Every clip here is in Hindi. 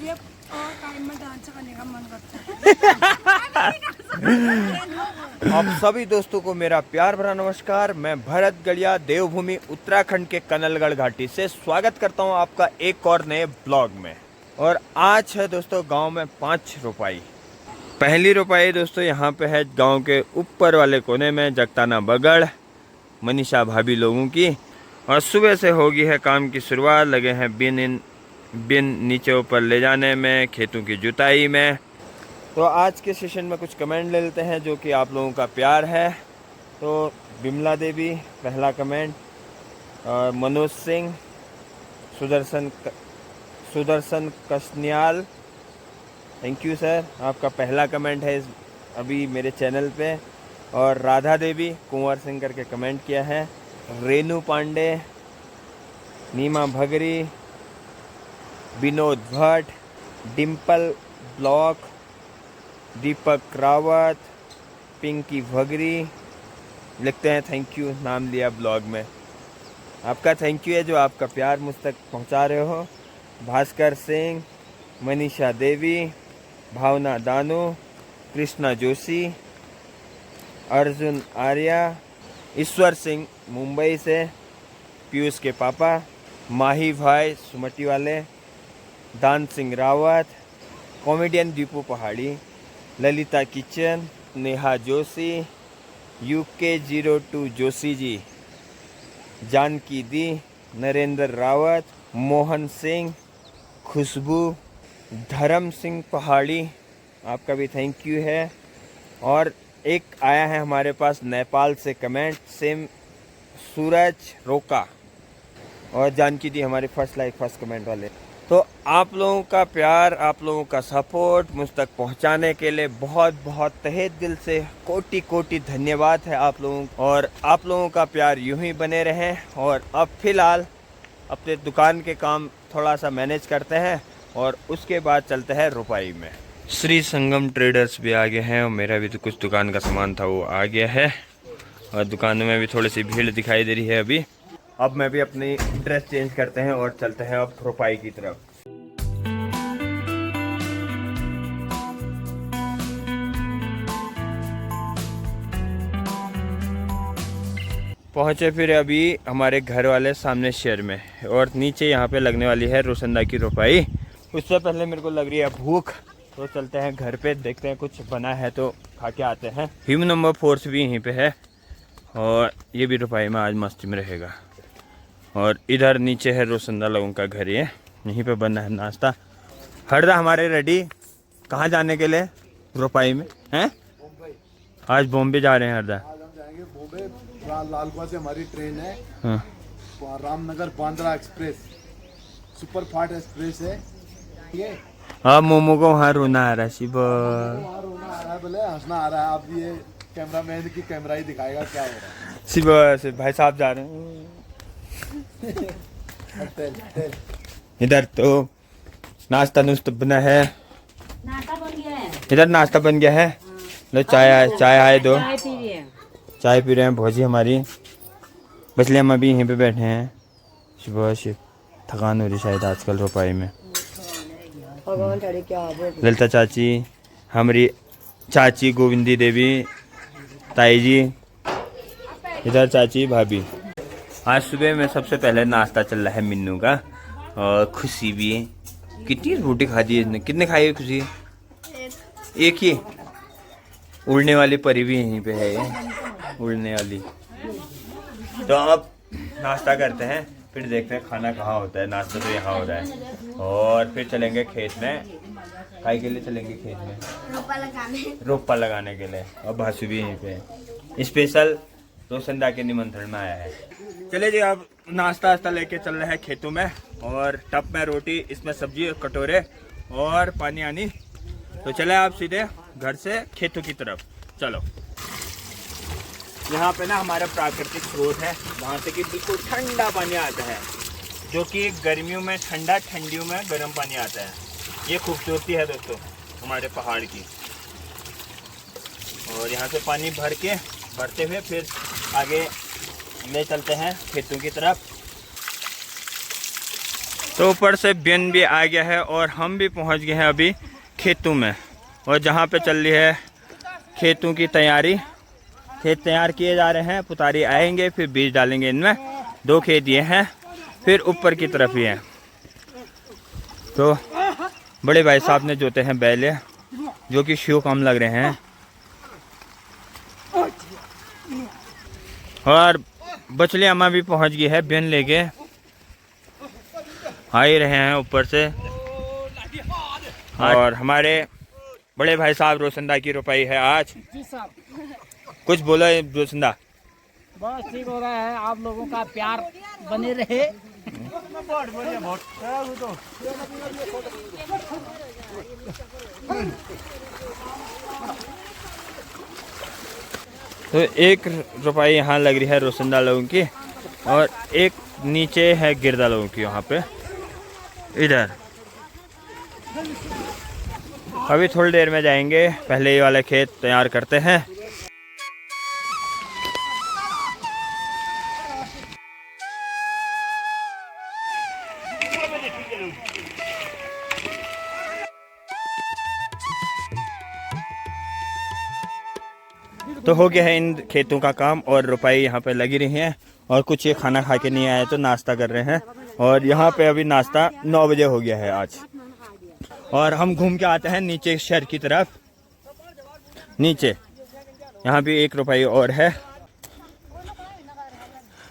ये और टाइम में डांस करने का मन करता है। आप सभी दोस्तों को मेरा प्यार भरा नमस्कार। मैं भरत गढ़िया देवभूमि उत्तराखंड के कनलगढ़ घाटी से स्वागत करता हूं आपका एक और नए ब्लॉग में। और आज है दोस्तों गांव में 5 रुपाई। पहली रुपाई दोस्तों यहाँ पे है गांव के ऊपर वाले कोने में जगताना बगड़ मनीषा भाभी लोगों की। और सुबह से होगी है काम की शुरुआत। लगे हैं बिन नीचे ऊपर ले जाने में, खेतों की जुताई में। तो आज के सेशन में कुछ कमेंट ले लेते हैं जो कि आप लोगों का प्यार है। तो बिमला देवी पहला कमेंट, और Manoj Singh, Sudarshan Kasniyal, thank you sir, आपका पहला कमेंट है अभी मेरे चैनल पे। और राधा देवी कुंवर सिंह करके कमेंट किया है। रेनू पांडे, नीमा भगरी, विनोद भट्ट, डिम्पल ब्लॉक, दीपक रावत, पिंकी भगरी लिखते हैं थैंक यू, नाम लिया ब्लॉग में। आपका थैंक यू है जो आपका प्यार मुझ तक पहुंचा रहे हो। भास्कर सिंह, मनीषा देवी, भावना दानू, कृष्णा जोशी, अर्जुन आर्या, ईश्वर सिंह मुंबई से, पीयूष के पापा, माही भाई सुमटी वाले, दान सिंह रावत, कॉमेडियन दीपू पहाड़ी, ललिता किचन, नेहा जोशी, UK02 जोशी जी, जानकी दी, नरेंद्र रावत, मोहन सिंह, खुशबू, धर्म सिंह पहाड़ी, आपका भी थैंक यू है। और एक आया है हमारे पास नेपाल से कमेंट, सेम सूरज रोका, और जानकी दी हमारे फर्स्ट लाइक फर्स्ट कमेंट वाले। तो आप लोगों का प्यार, आप लोगों का सपोर्ट मुझ तक पहुंचाने के लिए बहुत बहुत तहे दिल से कोटि कोटि धन्यवाद है आप लोगों। और आप लोगों का प्यार यूं ही बने रहें। और अब फिलहाल अपने दुकान के काम थोड़ा सा मैनेज करते हैं और उसके बाद चलते हैं रुपाई में। श्री संगम ट्रेडर्स भी आ गए हैं और मेरा भी तो कुछ दुकान का सामान था वो आ गया है। और दुकान में भी थोड़ी सी भीड़ दिखाई दे रही है अभी। अब मैं भी अपनी ड्रेस चेंज करते हैं और चलते हैं अब रुपाई की तरफ। पहुंचे फिर अभी हमारे घर वाले सामने शहर में, और नीचे यहाँ पे लगने वाली है रोशनदा की रुपाई। उससे पहले मेरे को लग रही है भूख, तो चलते हैं घर पे, देखते हैं कुछ बना है तो खा के आते हैं। हिम नंबर 4 भी यहीं पे है और ये भी रुपाई में आज मस्ती में रहेगा। और इधर नीचे है रोशनदा लोगों का घर, ये यहीं पे बना है नाश्ता। हरदा हमारे रेडी कहाँ जाने के लिए रुपाई में हैं? आज बॉम्बे जा रहे हैं हरदा। लालकुआ से हमारी ट्रेन है। हाँ। Ramnagar Bandra express super fast express है ये। हाँ, मोमो को वहाँ रोना आ रहा है शिव, वहाँ रोना आ रहा है, बोले हंसना आ रहा है। अब ये कैमरामैन की कैमरा ही दिखाएगा क्या हो रहा है। शिव भाई साहब जा रहे हैं तेल। इधर। तो नाश्ता नुश्ता बना है, नाश्ता बन गया है। इधर नाश्ता बन गया है। लो चाय आए दो, चाय पी रही है। चाय पी रहे हैं। भौजी हमारी बचले हम अभी यहीं पे बैठे हैं। सुबह शिव थकान हो रही शायद आजकल रुपाई में। ललिता चाची, हमारी चाची गोविंदी देवी, ताई जी, इधर चाची भाभी। आज सुबह में सबसे पहले नाश्ता चल रहा है मिन्नू का, और खुशी भी है। कितनी रोटी खा दी इसने? कितने खाई है खुशी? एक ही। उड़ने वाली परी भी यहीं पे है, ये उड़ने वाली। तो अब नाश्ता करते हैं, फिर देखते हैं खाना कहाँ होता है। नाश्ता तो यहाँ हो रहा है, और फिर चलेंगे खेत में। खाई के लिए चलेंगे खेत में रोपा लगाने के लिए। और भासु भी यहीं पे है, स्पेशल रोशनदा के निमंत्रण में आया है। चले जी, अब नाश्ता वास्ता लेके चल रहे हैं खेतों में। और टप में रोटी, इसमें सब्जी, कटोरे और पानी आनी। तो चले आप सीधे घर से खेतों की तरफ। चलो, यहाँ पे ना हमारा प्राकृतिक स्रोत है, वहाँ से कि बिल्कुल ठंडा पानी आता है, जो कि गर्मियों में ठंडा, ठंडियों में गर्म पानी आता है। ये खूबसूरती है दोस्तों हमारे पहाड़ की। और यहाँ से पानी भरते हुए फिर आगे ले चलते हैं खेतों की तरफ। तो ऊपर से बिन भी आ गया है और हम भी पहुंच गए हैं अभी खेतों में, और जहां पे चल रही है खेतों की तैयारी। खेत तैयार किए जा रहे हैं, पुतारी आएंगे फिर बीज डालेंगे इनमें। 2 खेत ये हैं, फिर ऊपर की तरफ ही है। तो बड़े भाई साहब ने जोते हैं बैल, जो कि शिव काम लग रहे हैं। और बचली अम्मा भी पहुंच गई है बिन लेके, आ ही रहे हैं ऊपर से। और हमारे बड़े भाई साहब रोशनदा की रुपाई है आज। जी साहब, कुछ बोलो रोशनदा। बस ठीक हो रहा है, आप लोगों का प्यार बने रहे। तो 1 रुपाई यहाँ लग रही है रोशनदा लोगों की, और 1 नीचे है गिरदा लोगों की वहाँ पे इधर। अभी थोड़ी देर में जाएंगे, पहले ये वाले खेत तैयार करते हैं। तो हो गया है इन खेतों का काम, और रुपाई यहाँ पे लगी रही हैं। और कुछ ये खाना खा के नहीं आए तो नाश्ता कर रहे हैं, और यहाँ पे अभी नाश्ता 9 बजे हो गया है आज। और हम घूम के आते हैं नीचे शहर की तरफ। नीचे यहाँ भी 1 रुपाई और है।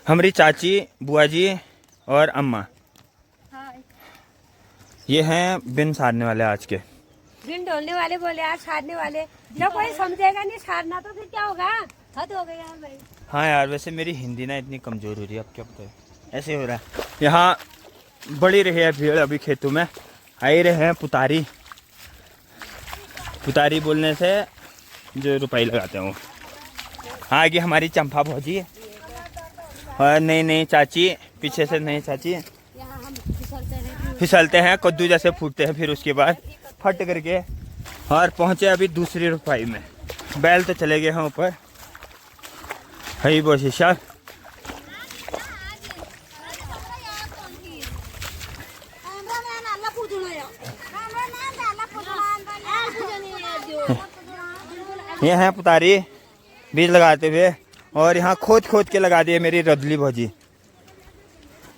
हमारी चाची, बुआ जी और अम्मा, ये हैं बिन सारने वाले आज के। बिन डोलने वाले बोले आज सारने वाले, जब कोई समझेगा नहीं सारना तो फिर क्या होगा। हद हो गई यार भाई। हाँ यार, वैसे मेरी हिंदी ना इतनी कमज़ोर हो रही है, अब क्या पता है, ऐसे हो रहा है। यहाँ बड़ी रही है भीड़ अभी खेतों में। आ ही रहे हैं पुतारी। पुतारी बोलने से जो रुपये लगाते हैं वो। आगे हमारी चंपा भौजी और नई चाची, पीछे से नई चाची। फिसलते हैं, कद्दू जैसे फूटते हैं, फिर उसके बाद फट करके। और पहुँचे अभी दूसरी रुपाई में। बैल तो चले गए हैं ऊपर। हई बो शीशा ये है पुतारी बीज लगाते हुए, और यहाँ खोद खोद के लगा दिए मेरी रदली भौजी।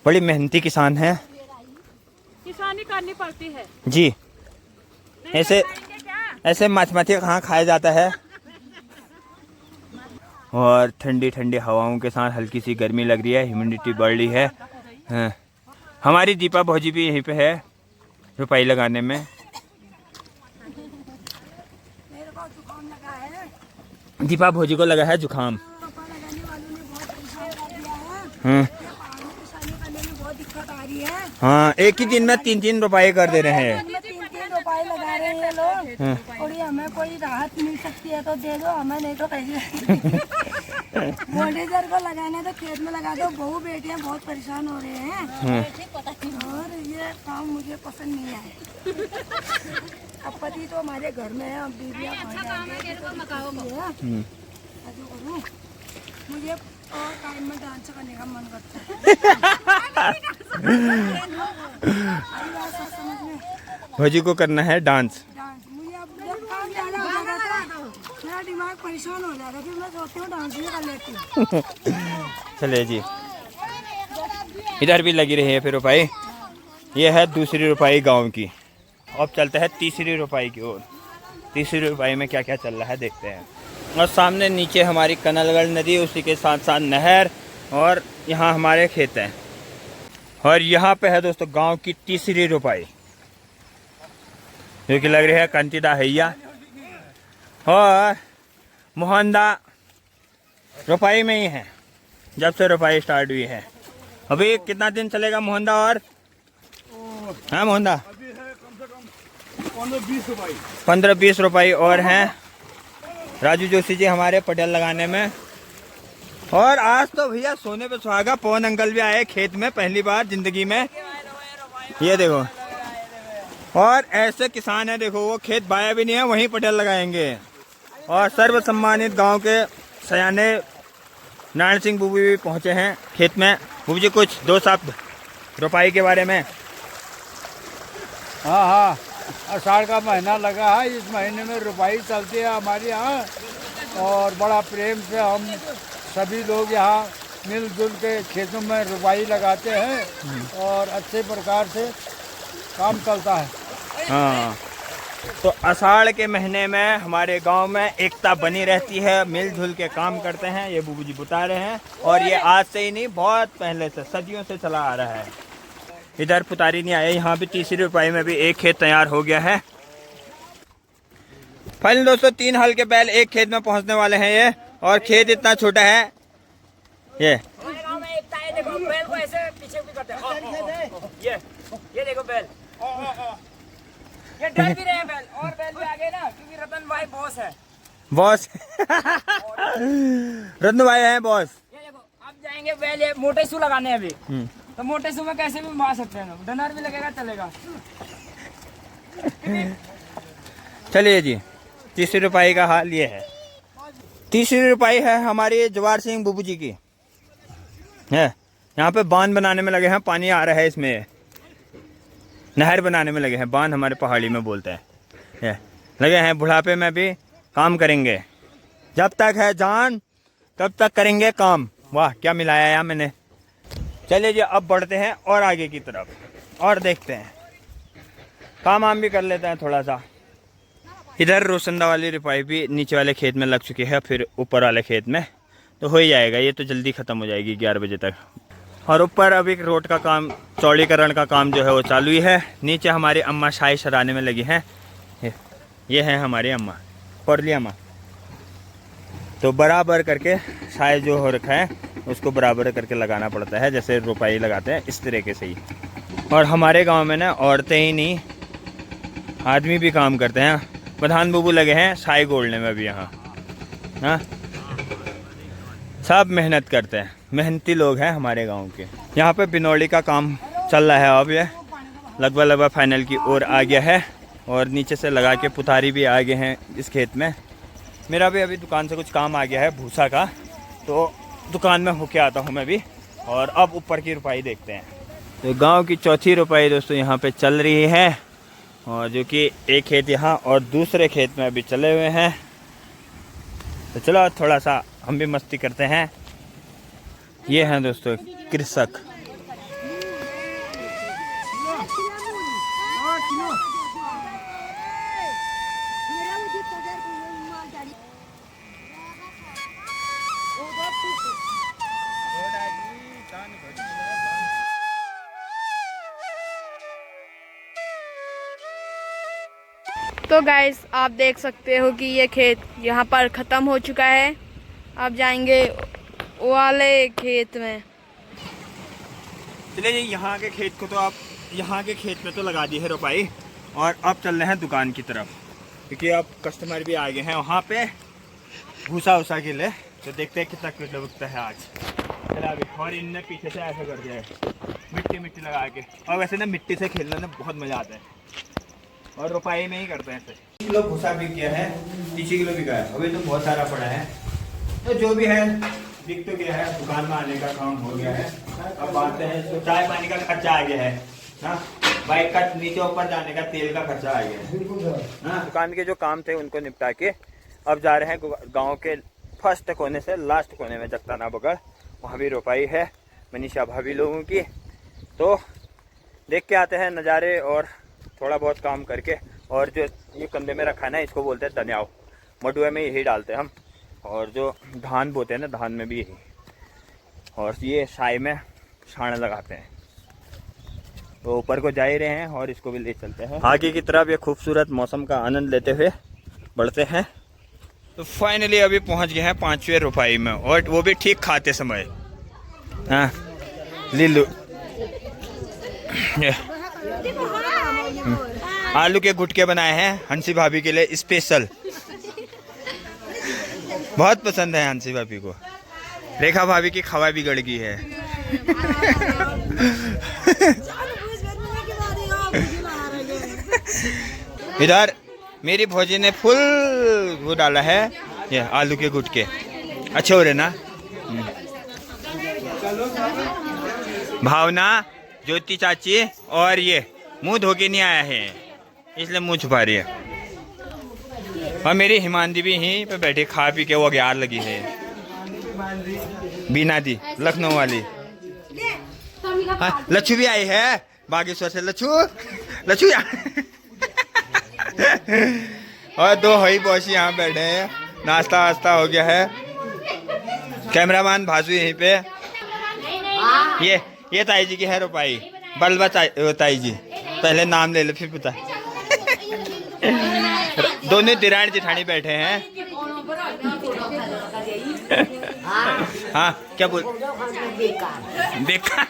बड़ी मेहनती किसान है, किसानी करनी पड़ती है जी। ऐसे माछी कहाँ खाया जाता है। और ठंडी ठंडी हवाओं के साथ हल्की सी गर्मी लग रही है, ह्यूमिडिटी बढ़ रही है। हाँ। हमारी दीपा भौजी भी यहीं पे है रुपाई लगाने में। दीपा भौजी को लगा है जुकाम। हाँ, एक ही दिन में 3-3 रुपए कर दे रहे हैं। 3 रुपए लगा रहे हैं लोग। थोड़ी हमें कोई राहत मिल सकती है तो दे दो हमें, नहीं तो कैसे। वोल्टेजर को लगाने तो खेत में लगा दो। बहू बेटियां बहुत परेशान हो रहे हैं, और ये काम मुझे पसंद नहीं है। अब पति तो हमारे घर में है, अब बीवियां मुझे और टाइम में डांस करने का मन करता है। भौजी को करना है डांस। मुझे अब जब काम ज्यादा हो जाता है मेरा दिमाग परेशान हो जाता है, फिर मैं सोचती हूँ डांस भी कर लेती हूँ। चले जी, इधर भी लगी रही है फिर रुपाई। ये है दूसरी रुपाई गांव की। अब चलते हैं तीसरी रुपाई की ओर। तीसरी रुपाई में क्या क्या चल रहा है देखते हैं। और सामने नीचे हमारी कनलगढ़ नदी, उसी के साथ साथ नहर, और यहाँ हमारे खेत हैं। और यहाँ पे है दोस्तों गांव की तीसरी रुपाई, जो कि लग रही है कंतिदा हैया। और मोहनदा रुपाई में ही है जब से रुपाई स्टार्ट हुई है। अभी कितना दिन चलेगा मोहनदा? और हाँ मोहनदा 15-20 रुपये और हैं राजू जोशी जी हमारे पटेल लगाने में। और आज तो भैया सोने पे सुहागा, पवन अंकल भी आए खेत में पहली बार जिंदगी में। ये देखो, और ऐसे किसान है देखो, वो खेत बाया भी नहीं है, वहीं पटेल लगाएंगे। और सर्व सम्मानित गांव के सयाने नारायण सिंह बुबू भी पहुंचे हैं खेत में। बुबू जी कुछ 2 शब्द रुपाई के बारे में। हाँ हाँ, आषाढ़ का महीना लगा है। इस महीने में रुपाई चलती है हमारे यहाँ, और बड़ा प्रेम से हम सभी लोग यहाँ मिलजुल के खेतों में रुपाई लगाते हैं और अच्छे प्रकार से काम चलता है। हाँ, तो आषाढ़ के महीने में हमारे गांव में एकता बनी रहती है, मिलजुल के काम करते हैं। ये बूबू जी बता रहे हैं, और ये आज से ही नहीं, बहुत पहले से, सदियों से चला आ रहा है। इधर पुतारी नहीं आया, यहाँ भी तीसरी रुपाई में भी एक खेत तैयार हो गया है। फाइनल दोस्तों, 3 हल के बैल एक खेत में पहुंचने वाले हैं ये, और खेत इतना छोटा है। ये देखो बैल को ऐसे पीछे भी करते हैं। ये देखो बैल, ये डर भी रहे हैं बैल, और बैल भी आगे ना, क्योंकि रतन भाई बॉस है। बॉस रत्न भाई हैं बॉस। ये देखो अब जाएंगे बैल, ये मोटे सू लगाने अभी, तो मोटे सू में कैसे भी मार सकते हैं, डनर भी लगेगा, चलेगा। चलिए जी, तीसरी रुपाई का हाल ये है। तीसरी रुपाई है हमारी जवार सिंह बुबू जी की है। यहाँ पे बांध बनाने में लगे हैं, पानी आ रहा है इसमें, नहर बनाने में लगे हैं, बांध हमारे पहाड़ी में बोलते हैं। लगे हैं, बुढ़ापे में भी काम करेंगे, जब तक है जान तब तक करेंगे काम। वाह, क्या मिलाया यार मैंने। चलिए जी, अब बढ़ते हैं और आगे की तरफ और देखते हैं, काम आम भी कर लेते हैं थोड़ा सा। इधर रोशनदा वाली रुपाई भी नीचे वाले खेत में लग चुकी है, फिर ऊपर वाले खेत में तो हो ही जाएगा, ये तो जल्दी ख़त्म हो जाएगी 11 बजे तक। और ऊपर अभी रोड का काम, चौड़ीकरण का काम जो है वो चालू ही है। नीचे हमारी अम्मा शाही सराने में लगी हैं। ये है हमारी अम्मा, पौरली अम्मा। तो बराबर करके शाही जो हो रखा है उसको बराबर करके लगाना पड़ता है, जैसे रुपाई लगाते हैं इस तरीके से ही। और हमारे गांव में ना औरतें ही नहीं, आदमी भी काम करते हैं। प्रधान बाबू लगे हैं शाही गोड़ने में भी यहाँ। हाँ, सब मेहनत करते हैं, मेहनती लोग हैं हमारे गांव के। यहाँ पे बिनौली का काम चल रहा है, अब ये लगभग फाइनल की ओर आ गया है, और नीचे से लगा के पुतारी भी आ गए हैं इस खेत में। मेरा भी अभी दुकान से कुछ काम आ गया है भूसा का, तो दुकान में होके आता हूँ मैं भी। और अब ऊपर की रुपाई देखते हैं। तो गांव की चौथी रुपाई दोस्तों यहाँ पे चल रही है, और जो कि एक खेत यहाँ और दूसरे खेत में अभी चले हुए हैं। तो चलो थोड़ा सा हम भी मस्ती करते हैं। ये हैं दोस्तों कृषक। तो गाइस, आप देख सकते हो कि ये खेत यहाँ पर ख़त्म हो चुका है। अब जाएंगे वाले खेत में। चलिए जी, यहाँ के खेत को तो आप, यहाँ के खेत में तो लगा दी है रुपाई, और अब चल रहे हैं दुकान की तरफ, क्योंकि अब कस्टमर भी आ गए हैं वहाँ पे भूसा उसा के लिए। तो देखते हैं कितना किलो बिकता है आज। चला अभी, और इनने पीछे से ऐसा कर दिया है, मिट्टी लगा के। और वैसे ना मिट्टी से खेलने में बहुत मज़ा आता है, और रुपाई में ही करते हैं। 30 किलो भूसा बिक गया है, 30 किलो बिका है, अभी तो बहुत सारा पड़ा है। तो जो भी है बिक तो गया है, दुकान में आने का काम हो गया है। अब आते हैं, तो चाय पानी का खर्चा आ गया है, हाँ, बाइक का नीचे ऊपर जाने का तेल का खर्चा आ गया है। हाँ, दुकान के जो काम थे उनको निपटा के अब जा रहे हैं गाँव के फर्स्ट कोने से लास्ट कोने में, जगताना बगड़, वहाँ भी रुपाई है मनीषा भाभी लोगों की। तो देख के आते हैं नज़ारे, और थोड़ा बहुत काम करके। और जो ये कंधे में रखा है ना, इसको बोलते हैं धनियाव, मडुए में यही डालते हैं हम। और जो धान बोते हैं ना, धान में भी यही। और ये साई में छाण लगाते हैं। तो ऊपर को जा ही रहे हैं, और इसको भी ले चलते हैं आगे की तरफ। ये खूबसूरत मौसम का आनंद लेते हुए बढ़ते हैं। तो फाइनली अभी पहुंच गए हैं 5वें रुपाई में, और वो भी ठीक खाते समय। हाँ, लीलू आलू के गुटके बनाए हैं हंसी भाभी के लिए स्पेशल, बहुत पसंद है हंसी भाभी को। रेखा भाभी की खवा भी गड़ गई है। इधर मेरी भौजी ने फुल वो डाला है, ये आलू के गुटके अच्छे हो रहे ना। भावना, ज्योति चाची और ये मुंह धो के नहीं आया है, इसलिए मुंह छुपा रही है। और मेरी हिमांदी भी यहीं पे बैठी खा पी के वो ग्यार लगी है। बीना दी लखनऊ वाली। हाँ, लच्छू भी आई है बागेश्वर से। लच्छू और दो हई बॉस यहाँ बैठे हैं। नाश्ता वास्ता हो गया है। कैमरामैन भाजू यहीं पे। ये ताई जी की है रुपाई। बलवा ताई जी, पहले नाम ले लो फिर बता। दोनों दिरानी जेठानी बैठे हैं। हाँ क्या बोल बेकार।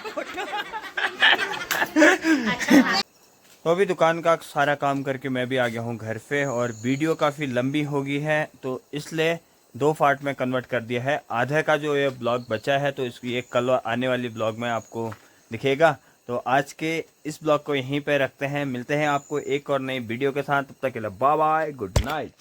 तो अभी दुकान का सारा काम करके मैं भी आ गया हूँ घर पे, और वीडियो काफ़ी लंबी हो गई है तो इसलिए 2 पार्ट में कन्वर्ट कर दिया है। आधा का जो ये ब्लॉग बचा है तो इसकी एक कल आने वाली ब्लॉग में आपको दिखेगा। तो आज के इस ब्लॉग को यहीं पे रखते हैं। मिलते हैं आपको एक और नई वीडियो के साथ। तब तक के लिए बाय बाय, गुड नाइट।